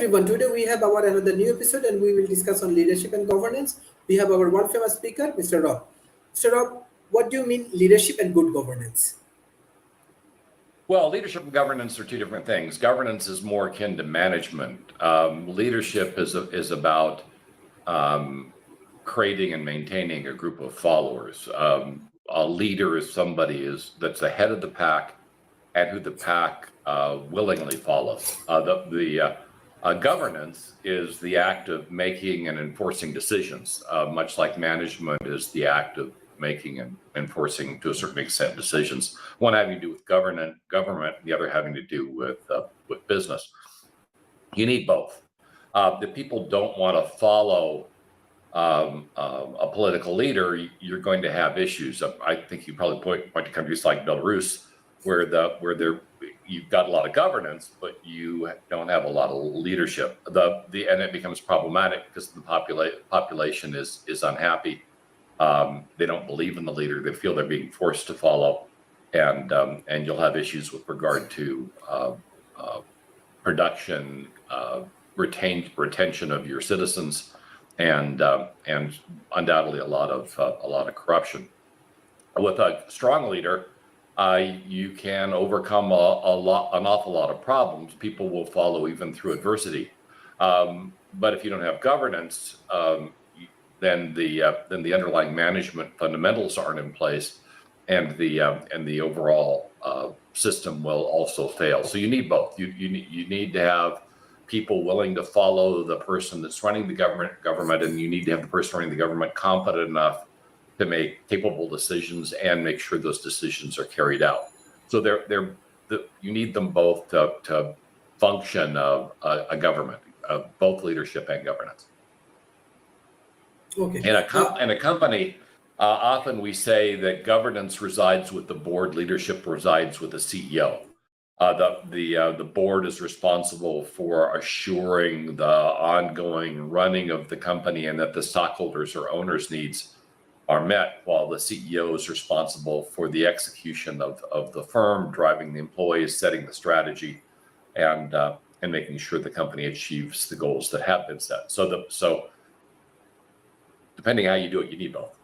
everyone, today we have our another new episode and we will discuss on leadership and governance. We have our world famous speaker, Mr. Rob. Mr. Rob, what do you mean leadership and good governance? Well, leadership and governance are two different things. Governance is more akin to management. Leadership is about creating and maintaining a group of followers. A leader is somebody that's the head of the pack and who the pack willingly follows. Governance is the act of making and enforcing decisions, much like management is the act of making and enforcing, to a certain extent, decisions. One having to do with government, the other having to do with business. You need both. If people don't want to follow a political leader, you're going to have issues. I think you probably point to countries like Belarus, where you've got a lot of governance, but you don't have a lot of leadership. And it becomes problematic because the population is unhappy. They don't believe in the leader. They feel they're being forced to follow, and you'll have issues with regard to production, retention of your citizens, and undoubtedly a lot of corruption. With a strong leader, you can overcome an awful lot of problems. People will follow even through adversity. But if you don't have governance, then the underlying management fundamentals aren't in place, and the overall system will also fail. So you need both. You need to have people willing to follow the person that's running the government, and you need to have the person running the government competent enough to make capable decisions and make sure those decisions are carried out. So you need them both to function a government, both leadership and governance. Okay. In a company, often we say that governance resides with the board, leadership resides with the CEO. The board is responsible for assuring the ongoing running of the company and that the stockholders or owners' needs are met, while the CEO is responsible for the execution of the firm, driving the employees, setting the strategy, and making sure the company achieves the goals that have been set. So depending how you do it, you need both.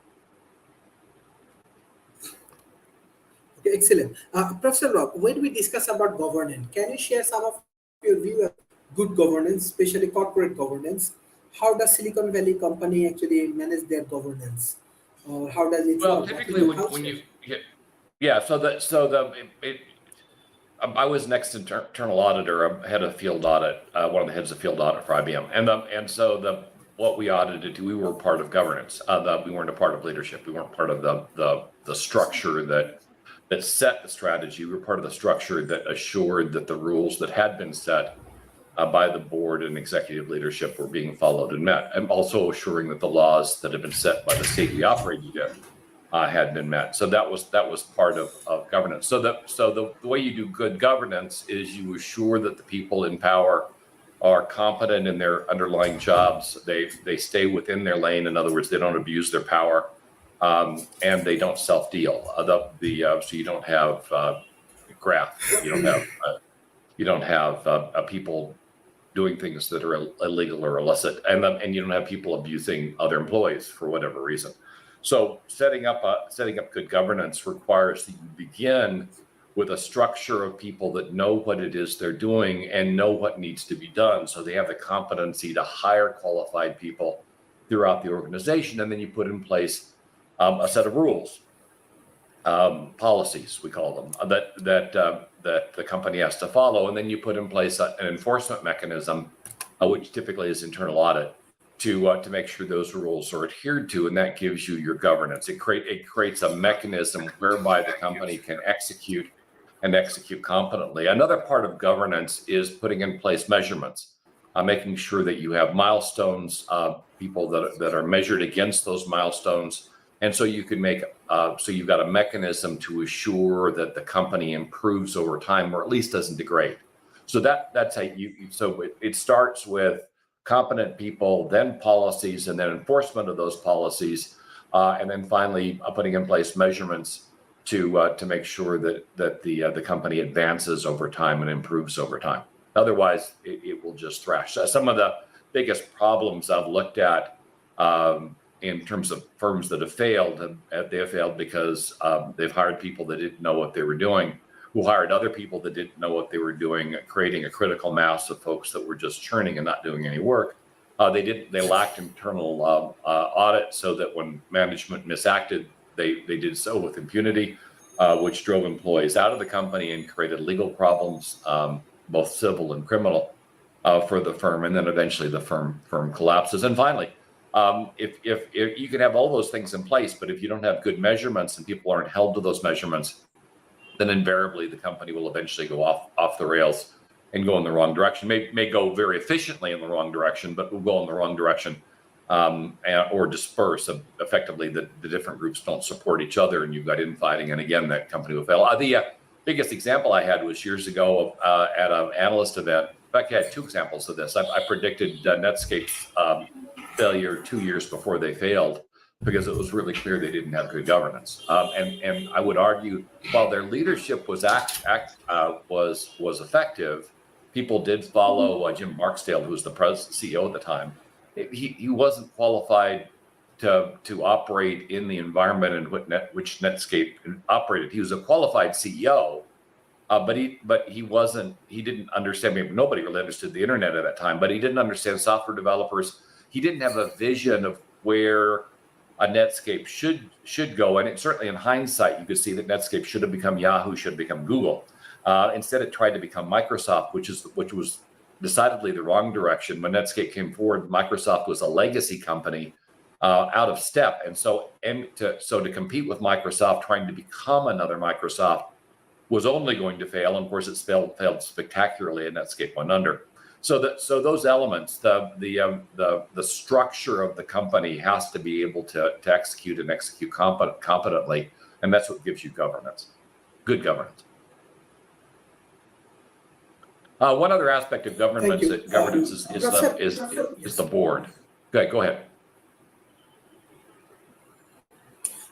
Okay, excellent. Professor Rob, when we discuss about governance, can you share some of your view of good governance, especially corporate governance? How does Silicon Valley company actually manage their governance? Or how does it Well, work? typically when you I was next internal auditor, head of field audit, one of the heads of field audit for IBM, and so what we audited, we were part of governance. We weren't a part of leadership. We weren't part of the structure that set the strategy. We were part of the structure that assured that the rules that had been set by the board and executive leadership were being followed and met, and also assuring that the laws that had been set by the state we operated in had been met. So that was part of governance. So the way you do good governance is you assure that the people in power are competent in their underlying jobs. They stay within their lane. In other words, they don't abuse their power, and they don't self-deal. So you don't have graft. You don't have people doing things that are illegal or illicit, and you don't have people abusing other employees for whatever reason. So setting up good governance requires that you begin with a structure of people that know what it is they're doing and know what needs to be done. So they have the competency to hire qualified people throughout the organization, and then you put in place a set of rules, policies we call them, that the company has to follow, and then you put in place an enforcement mechanism, which typically is internal audit, to make sure those rules are adhered to, and that gives you your governance. It creates a mechanism whereby the company can execute competently. Another part of governance is putting in place measurements, making sure that you have milestones, people that are measured against those milestones. And so you can so you've got a mechanism to assure that the company improves over time, or at least doesn't degrade. So that's how it starts with competent people, then policies, and then enforcement of those policies, and then finally putting in place measurements to make sure that the company advances over time and improves over time. Otherwise, it will just thrash. Some of the biggest problems I've looked at in terms of firms that have failed, they have failed because they've hired people that didn't know what they were doing, who hired other people that didn't know what they were doing, creating a critical mass of folks that were just churning and not doing any work. They lacked internal audit, so that when management misacted, they did so with impunity, which drove employees out of the company and created legal problems, both civil and criminal, for the firm. And then eventually the firm collapses. And finally, if you can have all those things in place, but if you don't have good measurements and people aren't held to those measurements, then invariably the company will eventually go off the rails and go in the wrong direction. May go very efficiently in the wrong direction, but will go in the wrong direction, or disperse. Effectively, the different groups don't support each other, and you've got infighting, and again, that company will fail. The biggest example I had was years ago at an analyst event. In fact, I had two examples of this. I predicted Netscape's failure 2 years before they failed, because it was really clear they didn't have good governance. And I would argue, while their leadership was effective, people did follow Jim Barksdale, who was the CEO at the time. He wasn't qualified to operate in the environment in which Netscape operated. He was a qualified CEO, but he wasn't. He didn't understand. I mean, nobody really understood the internet at that time, but he didn't understand software developers. He didn't have a vision of where a Netscape should go. And certainly in hindsight, you could see that Netscape should have become Yahoo, should have become Google. Instead, it tried to become Microsoft, which was decidedly the wrong direction. When Netscape came forward, Microsoft was a legacy company, out of step. And so to compete with Microsoft, trying to become another Microsoft, was only going to fail. And of course, it failed spectacularly, and Netscape went under. So those elements, the structure of the company has to be able to execute competently, and that's what gives you governance, good governance. One other aspect of governance is the board. Okay, go ahead.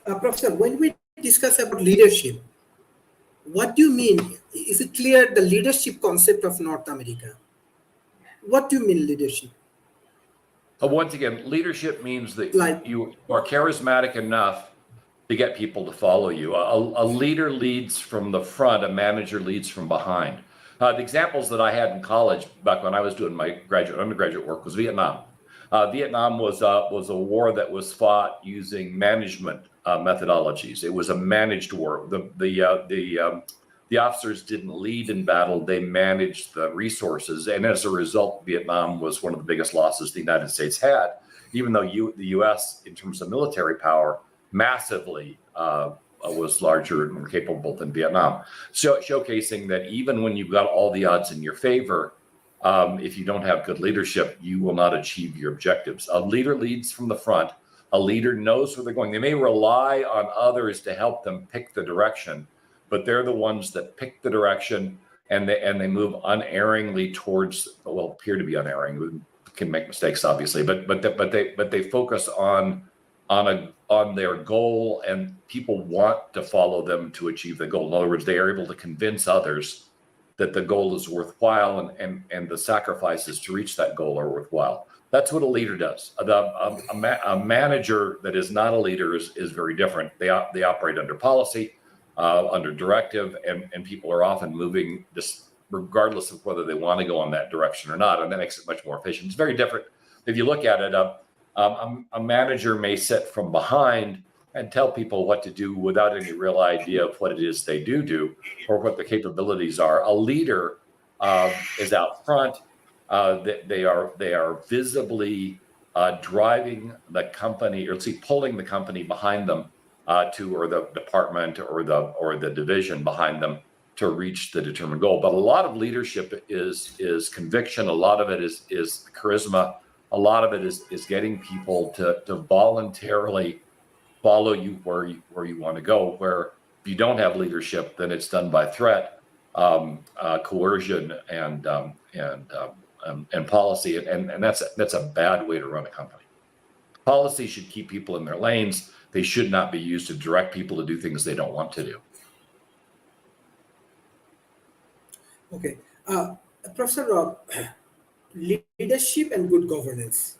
Professor, when we discuss about leadership, what do you mean? Is it clear the leadership concept of North America? What do you mean leadership? Once again, leadership means that you are charismatic enough to get people to follow you. A leader leads from the front, a manager leads from behind. The examples that I had in college back when I was doing my undergraduate work was Vietnam. Vietnam was a war that was fought using management methodologies. It was a managed war. The officers didn't lead in battle, they managed the resources. And as a result, Vietnam was one of the biggest losses the United States had, even though the US, in terms of military power, massively was larger and more capable than Vietnam. So showcasing that even when you've got all the odds in your favor, if you don't have good leadership, you will not achieve your objectives. A leader leads from the front. A leader knows where they're going. They may rely on others to help them pick the direction, but they're the ones that pick the direction, and they move unerringly towards, well, appear to be unerring. We can make mistakes, obviously, but they focus on their goal, and people want to follow them to achieve the goal. In other words, they are able to convince others that the goal is worthwhile, and the sacrifices to reach that goal are worthwhile. That's what a leader does. A manager that is not a leader is very different. They operate under policy, under directive, and people are often moving just regardless of whether they want to go in that direction or not, and that makes it much more efficient. It's very different. If you look at it, a manager may sit from behind and tell people what to do without any real idea of what it is they do or what the capabilities are. A leader is out front. They are visibly driving the company, or pulling the company behind them, or the department or the division behind them to reach the determined goal. But a lot of leadership is conviction. A lot of it is charisma. A lot of it is getting people to voluntarily follow you where you want to go. Where if you don't have leadership, then it's done by threat, coercion, and policy, and that's a bad way to run a company. Policy should keep people in their lanes. They should not be used to direct people to do things they don't want to do. Okay. Professor Rob, leadership and good governance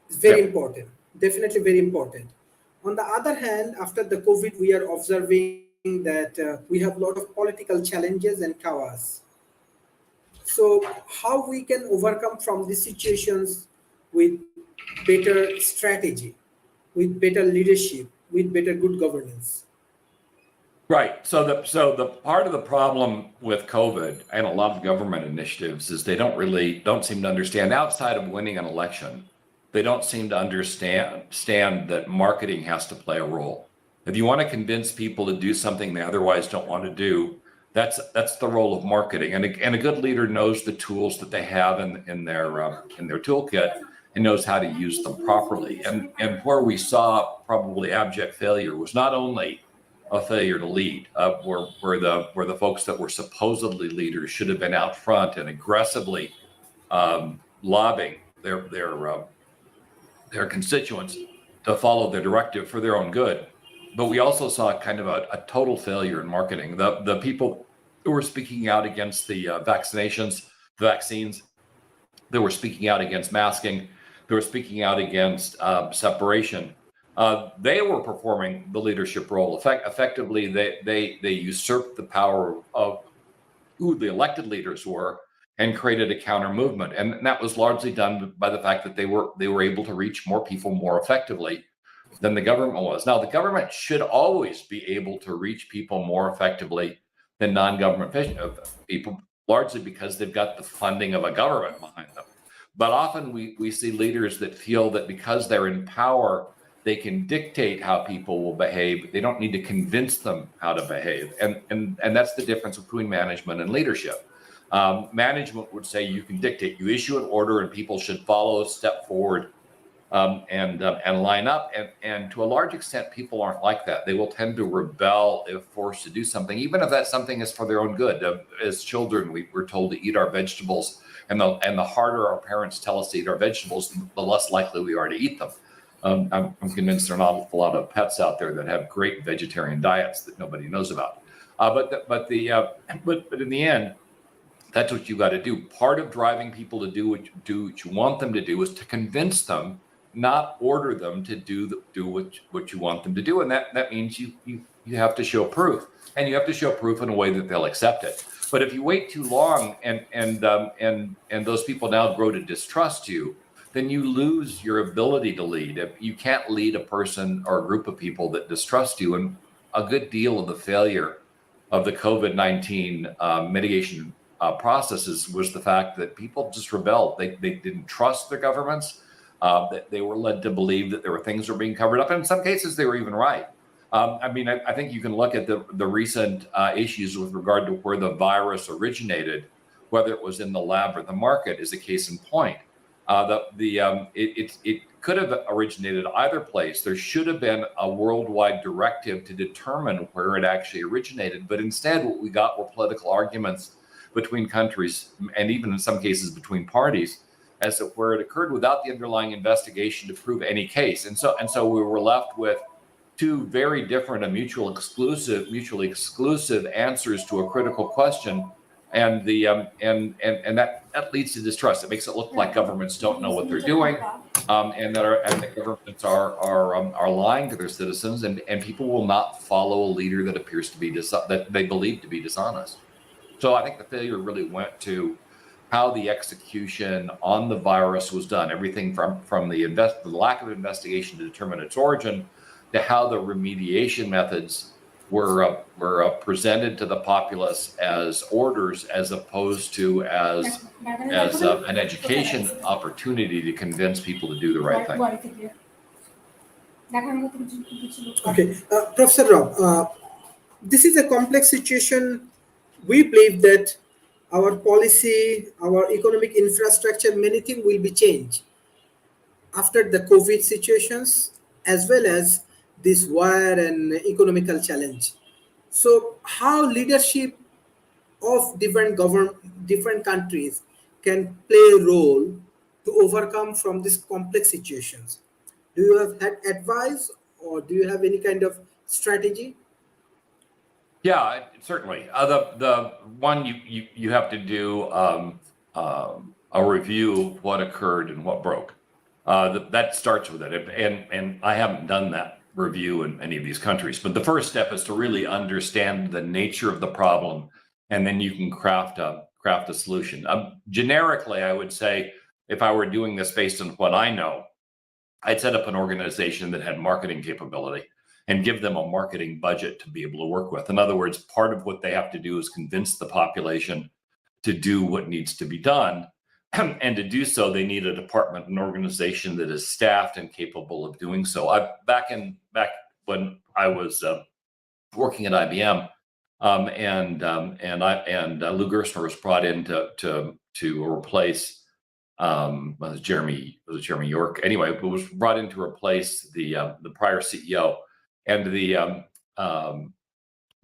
is very Yep. important, definitely very important. On the other hand, after the COVID, we are observing that we have a lot of political challenges and chaos. So, how we can overcome from these situations with better strategy, with better leadership, with better good governance? Right. So the part of the problem with COVID and a lot of government initiatives is they don't seem to understand outside of winning an election. They don't seem to understand that marketing has to play a role. If you want to convince people to do something they otherwise don't want to do, that's the role of marketing. And a good leader knows the tools that they have in their toolkit and knows how to use them properly. And where we saw probably abject failure was not only a failure to lead, where the folks that were supposedly leaders should have been out front and aggressively lobbying their constituents to follow their directive for their own good. But we also saw kind of a total failure in marketing. The people who were speaking out against the vaccines, they were speaking out against masking, they were speaking out against separation. They were performing the leadership role. Effectively, they usurped the power of who the elected leaders were and created a counter movement. And that was largely done by the fact that they were able to reach more people more effectively than the government was. Now, the government should always be able to reach people more effectively than non-government people, largely because they've got the funding of a government behind them. But often we see leaders that feel that because they're in power, they can dictate how people will behave. They don't need to convince them how to behave. And that's the difference between management and leadership. Management would say you can dictate, you issue an order and people should follow, step forward, and line up. And to a large extent, people aren't like that. They will tend to rebel if forced to do something, even if that something is for their own good. As children, we were told to eat our vegetables, and the harder our parents tell us to eat our vegetables, the less likely we are to eat them. I'm convinced there are not a lot of pets out there that have great vegetarian diets that nobody knows about. But in the end, that's what you got to do. Part of driving people to do what you want them to do is to convince them, not order them to do what you want them to do. And that means you have to show proof, and you have to show proof in a way that they'll accept it. But if you wait too long and those people now grow to distrust you, then you lose your ability to lead. If you can't lead a person or a group of people that distrust you, and a good deal of the failure of the COVID-19 mitigation processes was the fact that people just rebelled. They didn't trust their governments. That they were led to believe that there were things that were being covered up. And in some cases, they were even right. I think you can look at the recent issues with regard to where the virus originated, whether it was in the lab or the market, is a case in point. It could have originated either place. There should have been a worldwide directive to determine where it actually originated. But instead, what we got were political arguments between countries, and even in some cases between parties, as to where it occurred without the underlying investigation to prove any case. And so we were left with two very different and mutually exclusive answers to a critical question. And that leads to distrust. It makes it look like governments don't know what they're doing, and that governments are lying to their citizens, and people will not follow a leader that appears to be that they believe to be dishonest. So I think the failure really went to how the execution on the virus was done. Everything from the lack of investigation to determine its origin, to how the remediation methods were presented to the populace as orders, as opposed to as an education opportunity to convince people to do the right thing. Okay, Professor Rob, this is a complex situation. We believe that our policy, our economic infrastructure, many things will be changed after the COVID situations, as well as this war and economical challenge. So, how leadership of different countries can play a role to overcome from these complex situations? Do you have had advice, or do you have any kind of strategy? Yeah, certainly. The one you have to do a review of what occurred and what broke. That starts with it, and I haven't done that review in any of these countries. But the first step is to really understand the nature of the problem, and then you can craft a solution. Generically, I would say if I were doing this based on what I know, I'd set up an organization that had marketing capability and give them a marketing budget to be able to work with. In other words, part of what they have to do is convince the population to do what needs to be done. And to do so, they need a department, an organization that is staffed and capable of doing so. Back when I was working at IBM, and Lou Gerstner was brought in to replace was Jeremy York. Anyway, it was brought in to replace the prior CEO, and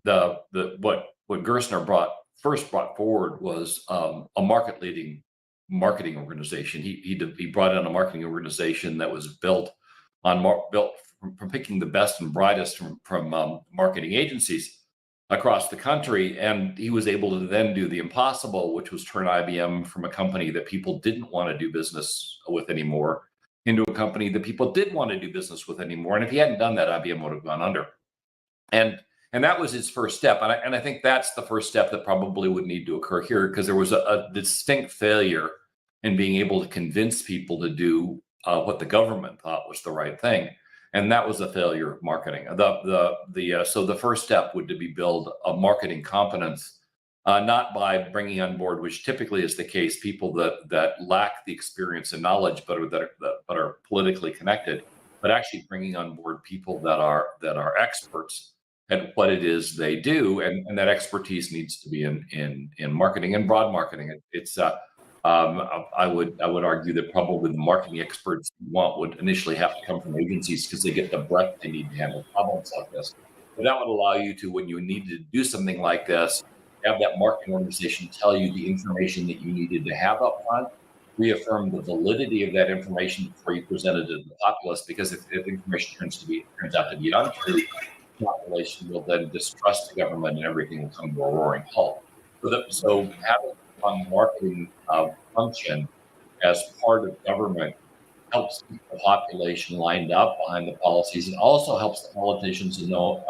what Gerstner first brought forward was a market-leading marketing organization. He brought in a marketing organization that was built from picking the best and brightest from marketing agencies across the country, and he was able to then do the impossible, which was turn IBM from a company that people didn't want to do business with anymore into a company that people did want to do business with anymore. And if he hadn't done that, IBM would have gone under. And that was his first step. And I think that's the first step that probably would need to occur here, because there was a distinct failure in being able to convince people to do what the government thought was the right thing. And that was a failure of marketing. So the first step would be build a marketing competence, not by bringing on board, which typically is the case, people that lack the experience and knowledge, but are politically connected, but actually bringing on board people that are experts at what it is they do, and that expertise needs to be in marketing and broad marketing. I would argue that probably the marketing experts you want would initially have to come from agencies, because they get the breadth they need to handle problems like this. But that would allow you to, when you need to do something like this, have that marketing organization tell you the information that you needed to have up front, reaffirm the validity of that information before you present it to the populace, because if information turns out to be untrue, the population will then distrust the government and everything will come to a roaring halt. So having a marketing function as part of government helps keep the population lined up behind the policies, and also helps the politicians know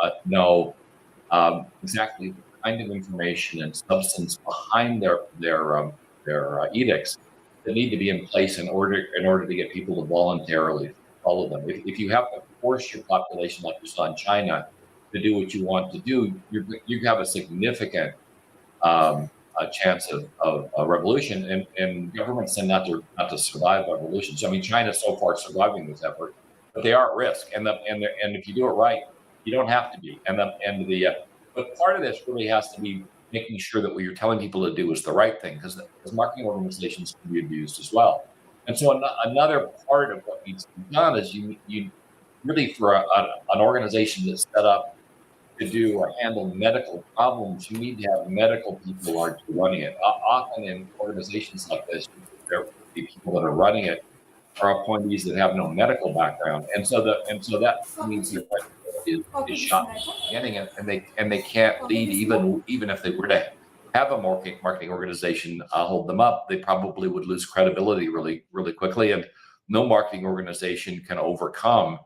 exactly the kind of information and substance behind their edicts that need to be in place in order to get people to voluntarily follow them. If you have to force your population, like we saw in China, to do what you want to do, you have a significant a chance of a revolution, and governments tend not to survive revolutions. I mean, China's so far surviving this effort, but they are at risk. And if you do it right, you don't have to be. But part of this really has to be making sure that what you're telling people to do is the right thing, because marketing organizations can be abused as well. And so another part of what needs to be done is you really, for an organization that's set up to do or handle medical problems, you need to have medical people who are running it. Often in organizations like this, the people that are running it are appointees that have no medical background, and so that means the is shot at the beginning, and they can't lead, even if they were to have a marketing organization hold them up. They probably would lose credibility really quickly, and no marketing organization can overcome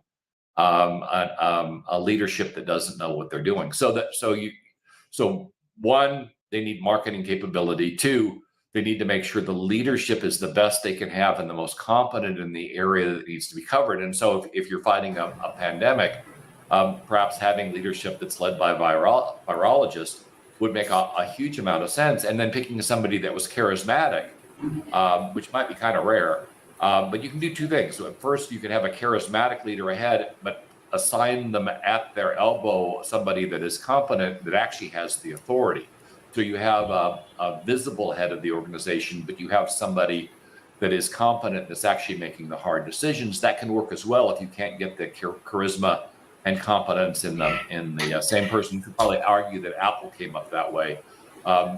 a leadership that doesn't know what they're doing. So one, they need marketing capability. Two, they need to make sure the leadership is the best they can have and the most competent in the area that needs to be covered. And so if you're fighting a pandemic, perhaps having leadership that's led by virologists would make a huge amount of sense. And then picking somebody that was charismatic, which might be kind of rare. But you can do two things. So at first, you can have a charismatic leader ahead, but assign them at their elbow somebody that is competent, that actually has the authority. So you have a visible head of the organization, but you have somebody that is competent, that's actually making the hard decisions. That can work as well if you can't get the charisma and competence in the same person. You could probably argue that Apple came up that way.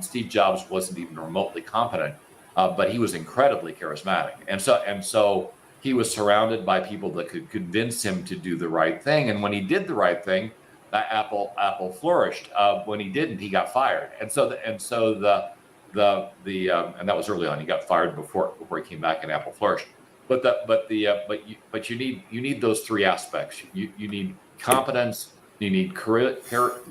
Steve Jobs wasn't even remotely competent. But he was incredibly charismatic, and so he was surrounded by people that could convince him to do the right thing. And when he did the right thing, Apple flourished. When he didn't, he got fired. And so and that was early on. He got fired before he came back and Apple flourished. But you need those three aspects. You need competence, you need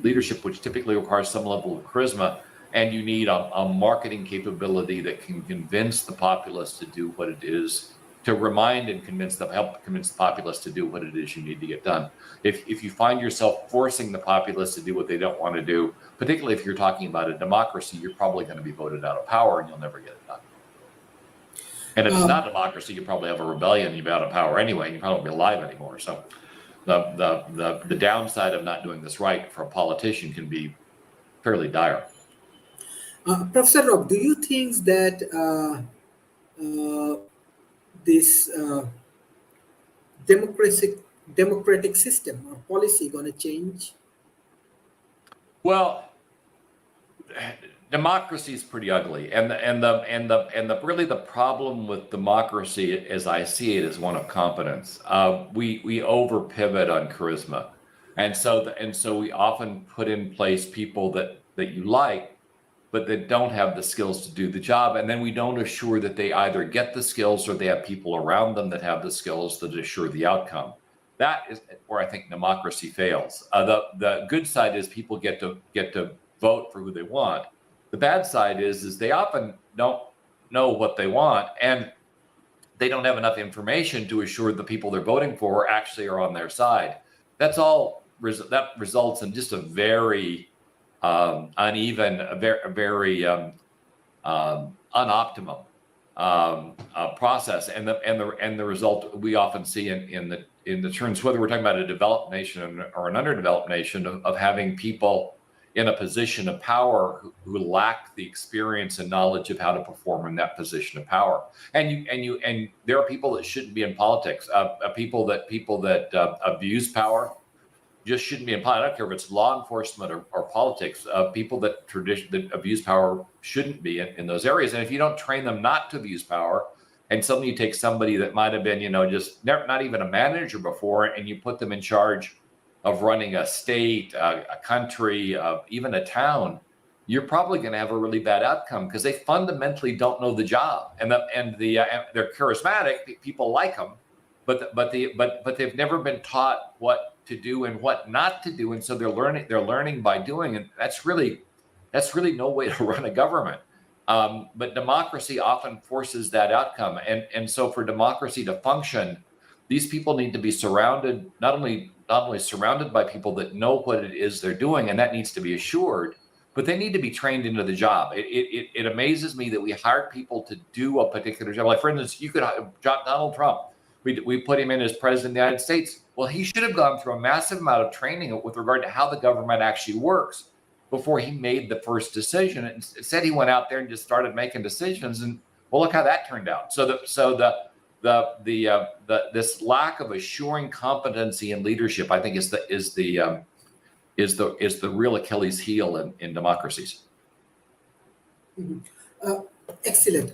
leadership, which typically requires some level of charisma, and you need a marketing capability that can convince the populace to do what it is, to remind and help convince the populace to do what it is you need to get done. If you find yourself forcing the populace to do what they don't want to do, particularly if you're talking about a democracy, you're probably going to be voted out of power and you'll never get it done. And if it's not a democracy, you probably have a rebellion, you'll be out of power anyway, and you probably won't be alive anymore. So the downside of not doing this right for a politician can be fairly dire. Professor Rob, do you think that this democratic system or policy going to change? Well, democracy is pretty ugly, and really the problem with democracy, as I see it, is one of competence. We over pivot on charisma, and so we often put in place people that you like, but that don't have the skills to do the job, and then we don't assure that they either get the skills or they have people around them that have the skills that assure the outcome. That is where I think democracy fails. The good side is people get to vote for who they want. The bad side is they often don't know what they want, and they don't have enough information to assure the people they're voting for actually are on their side. That results in just a very uneven, a very unoptimum process, and the result we often see in the terms, whether we're talking about a developed nation or an underdeveloped nation, of having people in a position of power who lack the experience and knowledge of how to perform in that position of power. And there are people that shouldn't be in politics. People that abuse power just shouldn't be in politics. I don't care if it's law enforcement or politics. People that abuse power shouldn't be in those areas. And if you don't train them not to abuse power, and suddenly you take somebody that might have been, just not even a manager before, and you put them in charge of running a state, a country, even a town, you're probably going to have a really bad outcome because they fundamentally don't know the job. And they're charismatic. People like them, but they've never been taught what to do and what not to do, and so they're learning by doing, and that's really no way to run a government. But democracy often forces that outcome, and so for democracy to function, these people need to be surrounded, not only surrounded by people that know what it is they're doing, and that needs to be assured, but they need to be trained into the job. It amazes me that we hire people to do a particular job. Like, for instance, you could Donald Trump. We put him in as president of the United States. Well, he should have gone through a massive amount of training with regard to how the government actually works before he made the first decision. Instead, he went out there and just started making decisions, and well, look how that turned out. This lack of assuring competency and leadership, I think, is the real Achilles heel in democracies. Mm-hmm. Excellent.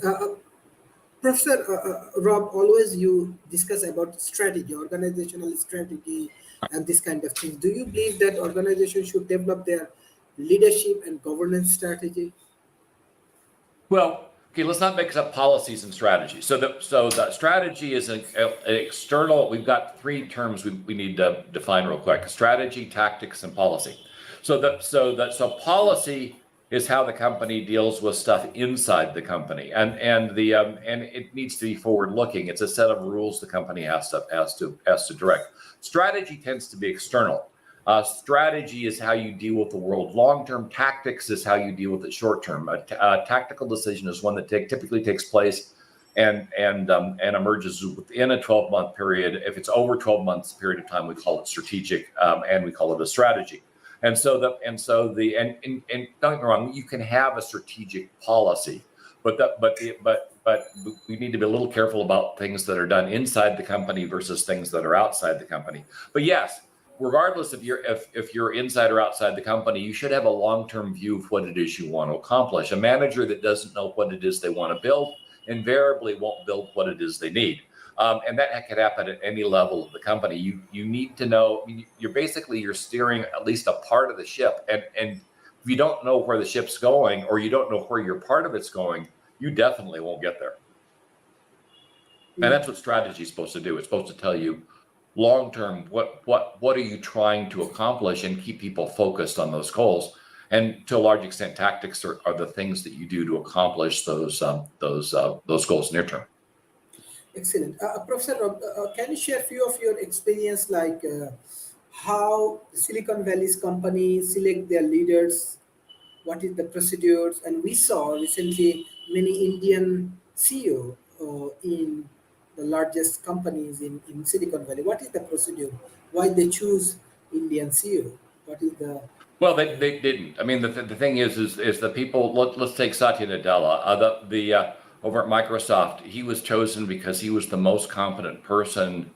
Professor Rob, always you discuss about strategy, organizational strategy, and this kind of things. Do you believe that organizations should develop their leadership and governance strategy? Well, okay, let's not mix up policies and strategy. So the strategy is an external. We've got three terms we need to define real quick: strategy, tactics, and policy. So policy is how the company deals with stuff inside the company, and it needs to be forward-looking. It's a set of rules the company has to direct. Strategy tends to be external. Strategy is how you deal with the world long-term. Tactics is how you deal with it short-term. A tactical decision is one that typically takes place and emerges within a 12-month period. If it's over 12 months period of time, we call it strategic, and we call it a strategy. And don't get me wrong, you can have a strategic policy, but we need to be a little careful about things that are done inside the company versus things that are outside the company. But yes, regardless if you're inside or outside the company, you should have a long-term view of what it is you want to accomplish. A manager that doesn't know what it is they want to build invariably won't build what it is they need. And that could happen at any level of the company. You need to know, you're steering at least a part of the ship, and If you don't know where the ship's going, or you don't know where your part of it's going, you definitely won't get there. And that's what strategy is supposed to do. It's supposed to tell you long term what are you trying to accomplish, and keep people focused on those goals. And to a large extent, tactics are the things that you do to accomplish those goals near term. Excellent. Professor Rob, can you share a few of your experience, like how Silicon Valley's companies select their leaders? What is the procedures? And we saw recently many Indian CEO in the largest companies in Silicon Valley. What is the procedure? Why they choose Indian CEO? What is the Well, they didn't. I mean, the thing is the people. Let's take Satya Nadella. Over at Microsoft, he was chosen because he was the most competent person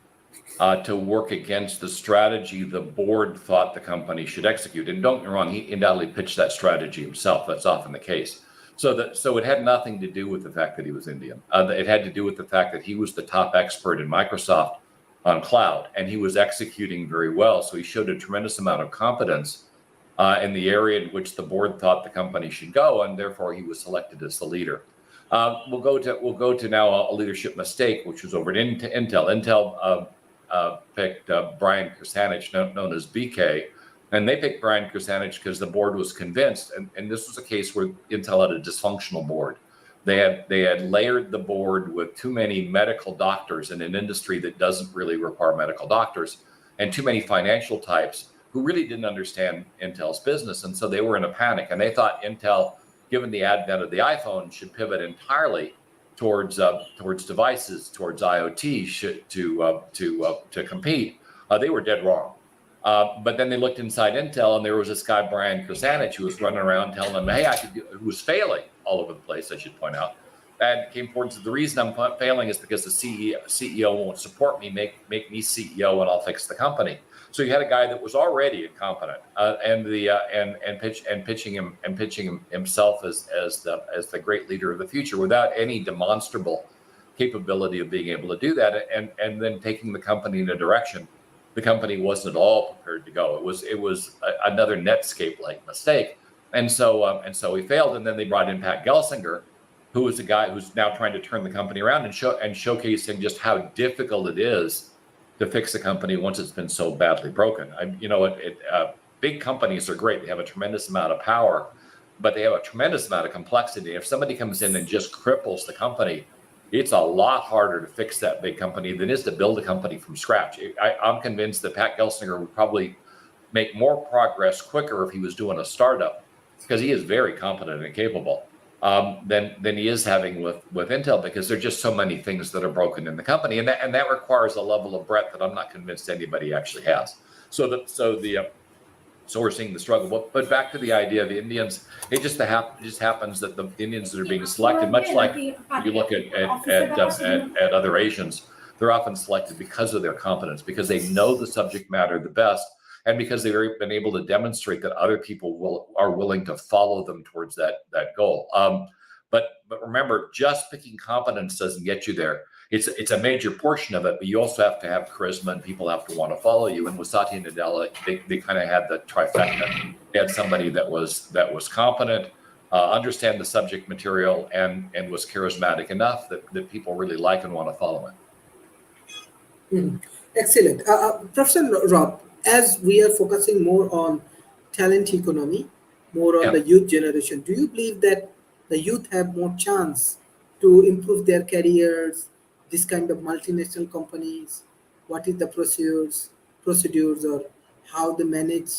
to work against the strategy the board thought the company should execute. And don't get me wrong, he undoubtedly pitched that strategy himself. That's often the case. So it had nothing to do with the fact that he was Indian. It had to do with the fact that he was the top expert in Microsoft on cloud, and he was executing very well. So he showed a tremendous amount of competence in the area in which the board thought the company should go, and therefore he was selected as the leader. We'll go to now a leadership mistake, which was over at Intel. Intel picked Brian Krzanich, known as BK, and they picked Brian Krzanich because the board was convinced, and this was a case where Intel had a dysfunctional board. They had layered the board with too many medical doctors in an industry that doesn't really require medical doctors, and too many financial types who really didn't understand Intel's business. And so they were in a panic, and they thought Intel, given the advent of the iPhone, should pivot entirely towards devices, towards IoT to compete. They were dead wrong. But then they looked inside Intel, and there was this guy, Brian Krzanich, who was running around telling them, hey, who was failing all over the place, I should point out. And came forward and said, the reason I'm failing is because the CEO won't support me, make me CEO, and I'll fix the company. So you had a guy that was already incompetent, pitching himself as the great leader of the future without any demonstrable capability of being able to do that, and then taking the company in a direction the company wasn't at all prepared to go. It was another Netscape-like mistake, and so he failed. And then they brought in Pat Gelsinger, who was a guy who's now trying to turn the company around and showcasing just how difficult it is to fix a company once it's been so badly broken. Big companies are great; they have a tremendous amount of power, but they have a tremendous amount of complexity. If somebody comes in and just cripples the company, it's a lot harder to fix that big company than it is to build a company from scratch. I'm convinced that Pat Gelsinger would probably make more progress quicker if he was doing a startup, because he is very competent and capable, than he is having with Intel, because there are just so many things that are broken in the company, and that requires a level of breadth that I'm not convinced anybody actually has. So we're seeing the struggle. But back to the idea of the Indians, it just happens that the Indians that are being selected, much like you look at other Asians, they're often selected because of their competence, because they know the subject matter the best, and because they've been able to demonstrate that other people are willing to follow them towards that goal. But remember, just picking competence doesn't get you there. It's a major portion of it, but you also have to have charisma, and people have to want to follow you. And with Satya Nadella, they kind of had the trifecta. They had somebody that was competent, understand the subject material, and was charismatic enough that people really like and want to follow it. Excellent. Professor Rob, as we are focusing more on talent economy, more on the youth generation, do you believe that the youth have more chance to improve their careers, this kind of multinational companies? What is the procedures, or how they manage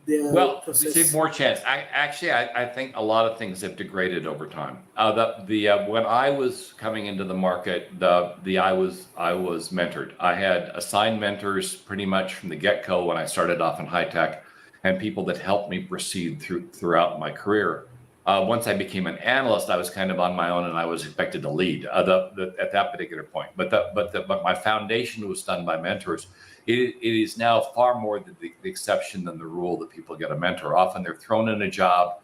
their process? You see more chance. I think a lot of things have degraded over time. When I was coming into the market, I was mentored. I had assigned mentors pretty much from the get-go when I started off in high tech, and people that helped me proceed throughout my career. Once I became an analyst, I was kind of on my own, and I was expected to lead at that particular point. But my foundation was done by mentors. It is now far more the exception than the rule that people get a mentor. Often they're thrown in a job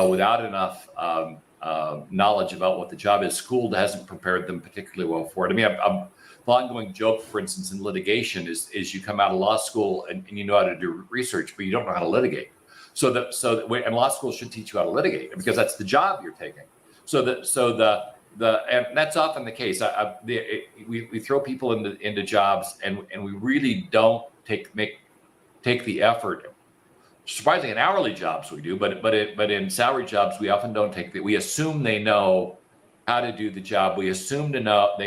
without enough knowledge about what the job is. School hasn't prepared them particularly well for it. I mean, the ongoing joke, for instance, in litigation is you come out of law school and you know how to do research, but you don't know how to litigate. And law school should teach you how to litigate because that's the job you're taking. And that's often the case. We throw people into jobs and we really don't take the effort. Surprisingly, in hourly jobs we do, but in salary jobs we often don't take we assume they know how to do the job. We assume they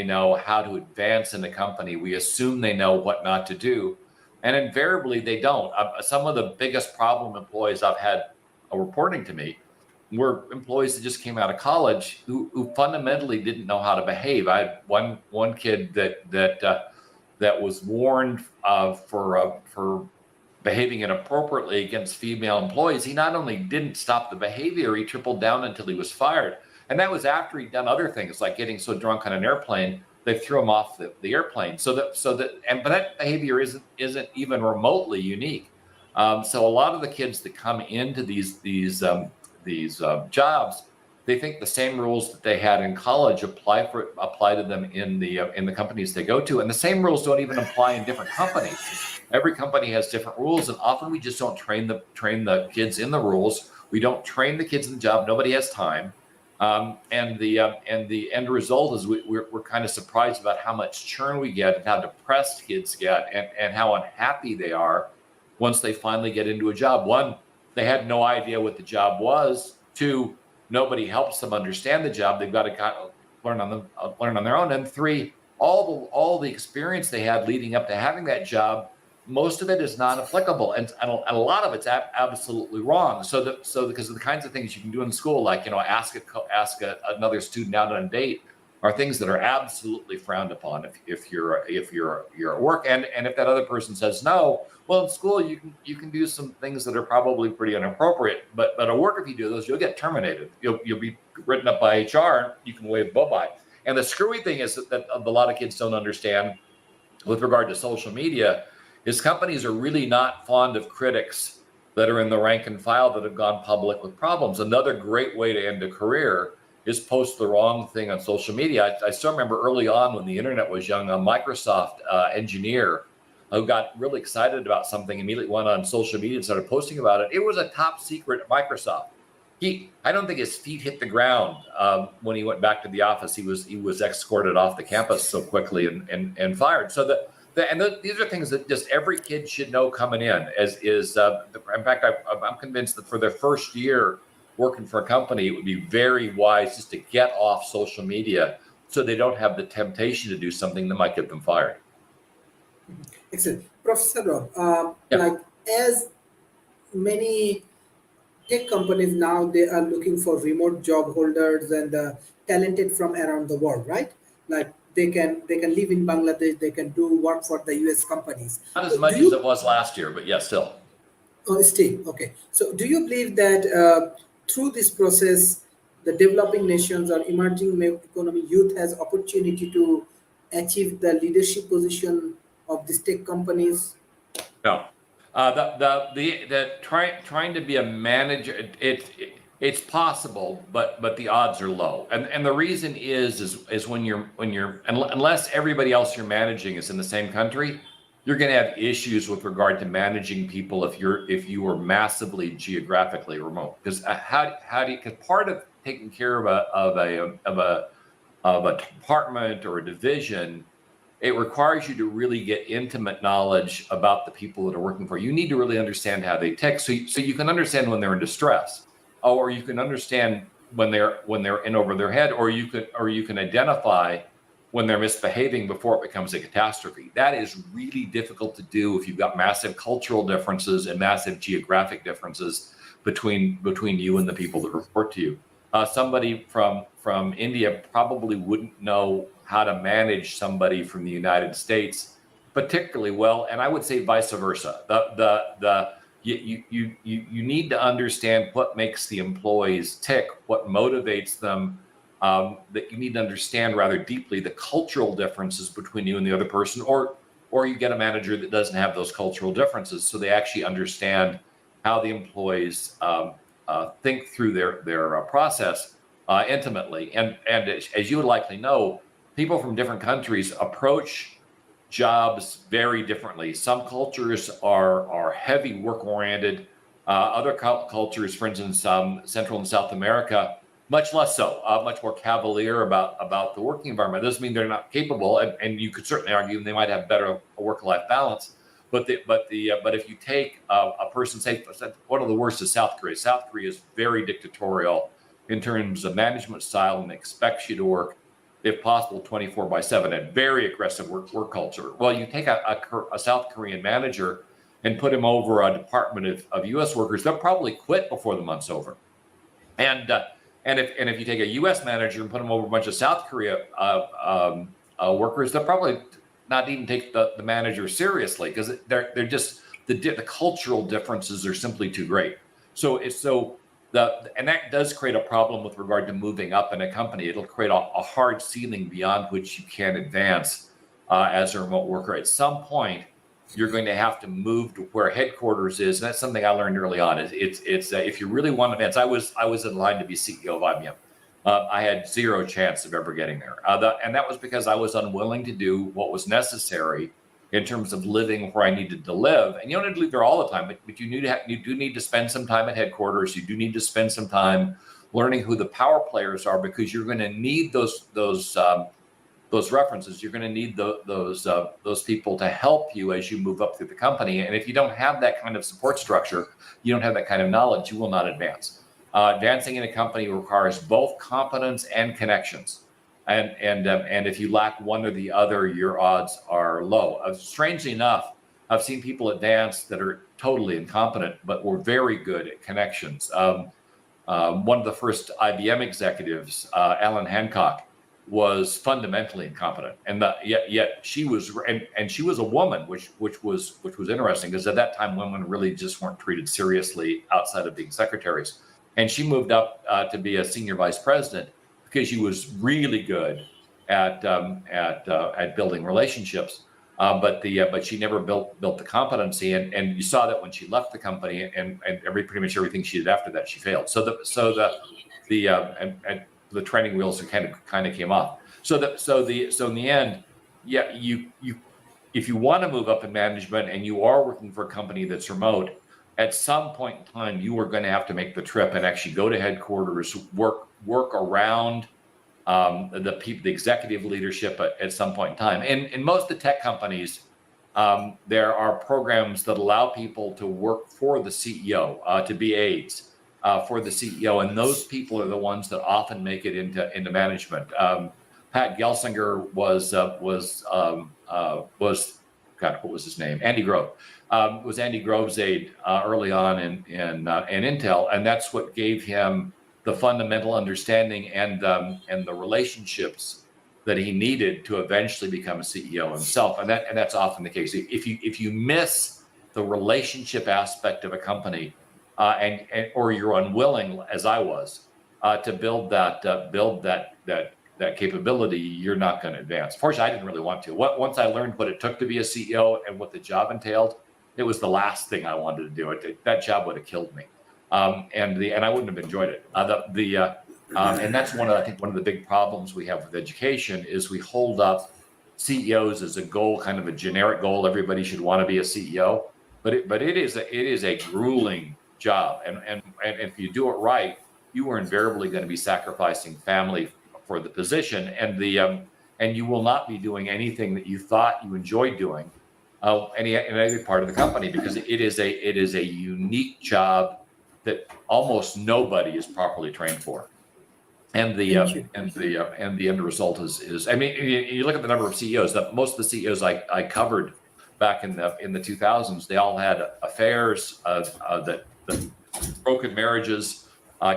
know how to advance in the company. We assume they know what not to do, and invariably they don't. Some of the biggest problem employees I've had reporting to me were employees that just came out of college who fundamentally didn't know how to behave. I had one kid that was warned for behaving inappropriately against female employees. He not only didn't stop the behavior, he tripled down until he was fired. And that was after he'd done other things like getting so drunk on an airplane they threw him off the airplane. But that behavior isn't even remotely unique. So a lot of the kids that come into these jobs, they think the same rules that they had in college apply to them in the companies they go to, and the same rules don't even apply in different companies. Every company has different rules, and often we just don't train the kids in the rules. We don't train the kids in the job. Nobody has time, and the end result is we're kind of surprised about how much churn we get and how depressed kids get and how unhappy they are once they finally get into a job. One, they had no idea what the job was. Two, nobody helps them understand the job. They've got to kind of learn on their own. And three, all the experience they had leading up to having that job, most of it is not applicable, and a lot of it's absolutely wrong. So because of the kinds of things you can do in school, like ask another student out on a date, are things that are absolutely frowned upon if you're at work. And if that other person says no, well, in school you can do some things that are probably pretty inappropriate, but at work, if you do those, you'll get terminated. You'll be written up by HR. You can wave bye-bye. And the screwy thing is that a lot of kids don't understand with regard to social media is companies are really not fond of critics that are in the rank and file that have gone public with problems. Another great way to end a career is post the wrong thing on social media. I still remember early on when the internet was young, a Microsoft engineer who got really excited about something, immediately went on social media and started posting about it. It was a top secret at Microsoft. I don't think his feet hit the ground when he went back to the office. He was escorted off the campus so quickly and fired. So these are things that just every kid should know coming in. In fact, I'm convinced that for their first year working for a company, it would be very wise just to get off social media so they don't have the temptation to do something that might get them fired. Excellent. Professor Rob, Yeah. like as many tech companies now, they are looking for remote job holders and talented from around the world, right? Like they can live in Bangladesh, they can do work for the US companies. Not as much as it was last year, but yes, still. Oh, still, okay. So do you believe that through this process, the developing nations or emerging economy youth has opportunity to achieve the leadership position of these tech companies? No. Trying to be a manager, it's possible, but the odds are low. And the reason is when you're unless everybody else you're managing is in the same country, you're going to have issues with regard to managing people if you are massively geographically remote. Because because part of taking care of a department or a division, it requires you to really get intimate knowledge about the people that are working for you. You need to really understand how they tick, so you can understand when they're in distress, or you can understand when they're in over their head, or you can identify when they're misbehaving before it becomes a catastrophe. That is really difficult to do if you've got massive cultural differences and massive geographic differences between you and the people that report to you. Somebody from India probably wouldn't know how to manage somebody from the United States particularly well, and I would say vice versa. You need to understand what makes the employees tick, what motivates them. That you need to understand rather deeply the cultural differences between you and the other person, or you get a manager that doesn't have those cultural differences, so they actually understand how the employees think through their process intimately. And as you would likely know, people from different countries approach jobs very differently. Some cultures are heavy work oriented. Other cultures, for instance, Central and South America, much less so, much more cavalier about the working environment. It doesn't mean they're not capable, and you could certainly argue they might have better work-life balance. But if you take a person, say one of the worst is South Korea. South Korea is very dictatorial in terms of management style and expects you to work, if possible, 24/7, and very aggressive work culture. Well, you take a South Korean manager and put him over a department of U.S. workers, they'll probably quit before the month's over. And if you take a U.S. manager and put him over a bunch of South Korea workers, they'll probably not even take the manager seriously, because they're just the cultural differences are simply too great. And that does create a problem with regard to moving up in a company. It'll create a hard ceiling beyond which you can't advance as a remote worker. At some point, you're going to have to move to where headquarters is. And that's something I learned early on. It's if you really want to advance, I was in line to be CEO of IBM. I had zero chance of ever getting there. And that was because I was unwilling to do what was necessary in terms of living where I needed to live. And you don't need to live there all the time, but you do need to spend some time at headquarters. You do need to spend some time learning who the power players are, because you're going to need those references. You're going to need those people to help you as you move up through the company. And if you don't have that kind of support structure, you don't have that kind of knowledge, you will not advance. Advancing in a company requires both competence and connections. And if you lack one or the other, your odds are low. Strangely enough, I've seen people advance that are totally incompetent, but were very good at connections. One of the first IBM executives, Alan Hancock, was fundamentally incompetent, and yet she was, and she was a woman, which was interesting, because at that time women really just weren't treated seriously outside of being secretaries. And she moved up to be a senior vice president because she was really good at building relationships, but she never built the competency, and you saw that when she left the company, and pretty much everything she did after that, she failed. So the training wheels kind of came off. So in the end, yeah, if you want to move up in management and you are working for a company that's remote, at some point in time, you are going to have to make the trip and actually go to headquarters, work around the executive leadership at some point in time. In most of the tech companies, there are programs that allow people to work for the CEO, to be aides for the CEO, and those people are the ones that often make it into management. Pat Gelsinger was God, what was his name? Andy Grove. Was Andy Grove's aide early on in Intel, and that's what gave him the fundamental understanding and the relationships that he needed to eventually become a CEO himself. And that's often the case. If you miss the relationship aspect of a company, or you're unwilling, as I was, to build that capability, you're not going to advance. Fortunately, I didn't really want to. Once I learned what it took to be a CEO and what the job entailed, it was the last thing I wanted to do. That job would have killed me, and I wouldn't have enjoyed it. And that's one of the big problems we have with education is we hold up CEOs as a goal, kind of a generic goal. Everybody should want to be a CEO, but it is a grueling job, and if you do it right, you are invariably going to be sacrificing family for the position, and you will not be doing anything that you thought you enjoyed doing in any part of the company, because it is a unique job that almost nobody is properly trained for. And the end result is I mean, you look at the number of CEOs. That most of the CEOs I covered back in the 2000s, they all had affairs, that broken marriages,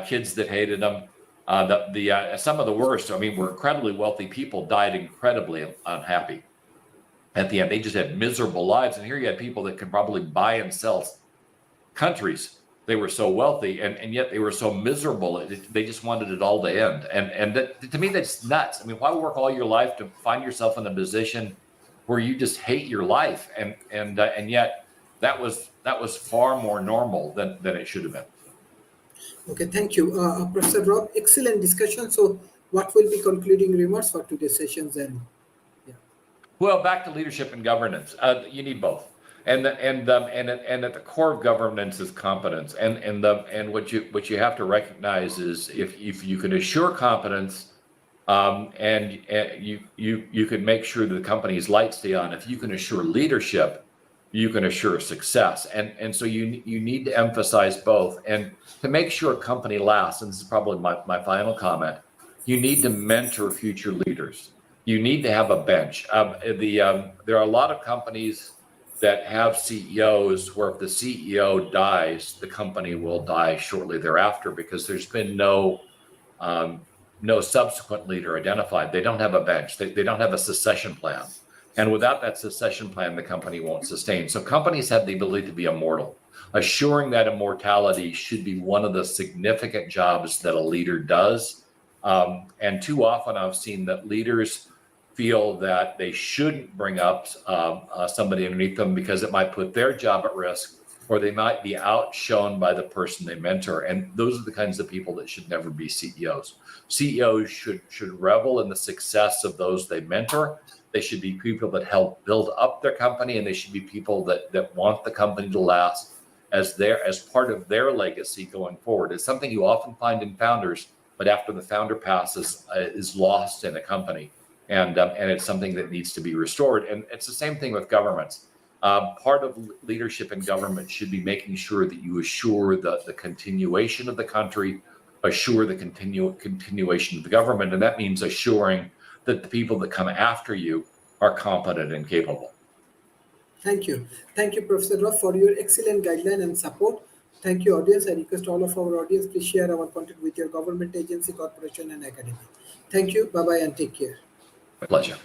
kids that hated them. Some of the worst, I mean, were incredibly wealthy people, died incredibly unhappy at the end. They just had miserable lives. And here you had people that could probably buy and sell countries. They were so wealthy, and yet they were so miserable. They just wanted it all to end. And to me, that's nuts. I mean, why work all your life to find yourself in a position where you just hate your life? And yet that was far more normal than it should have been. Okay, thank you, Professor Rob. Excellent discussion. So, what will be concluding remarks for today's sessions? And well, back to leadership and governance. You need both. And at the core of governance is competence. And what you have to recognize is if you can assure competence, and you can make sure that the company's lights stay on. If you can assure leadership, you can assure success. And so you need to emphasize both. And to make sure a company lasts, and this is probably my final comment, you need to mentor future leaders. You need to have a bench. There are a lot of companies that have CEOs where if the CEO dies, the company will die shortly thereafter because there's been no subsequent leader identified. They don't have a bench. They don't have a succession plan. And without that succession plan, the company won't sustain. So companies have the ability to be immortal. Assuring that immortality should be one of the significant jobs that a leader does. And too often I've seen that leaders feel that they shouldn't bring up somebody underneath them because it might put their job at risk, or they might be outshone by the person they mentor. And those are the kinds of people that should never be CEOs. CEOs should revel in the success of those they mentor. They should be people that help build up their company, and they should be people that want the company to last as part of their legacy going forward. It's something you often find in founders, but after the founder passes, is lost in a company. And it's something that needs to be restored. And it's the same thing with governments. Part of leadership in government should be making sure that you assure the continuation of the country, assure the continuation of the government. And that means assuring that the people that come after you are competent and capable. Thank you. Thank you, Professor Ruff, for your excellent guideline and support. Thank you, audience. I request all of our audience, please share our content with your government agency, corporation, and academy. Thank you. Bye-bye and take care. My pleasure.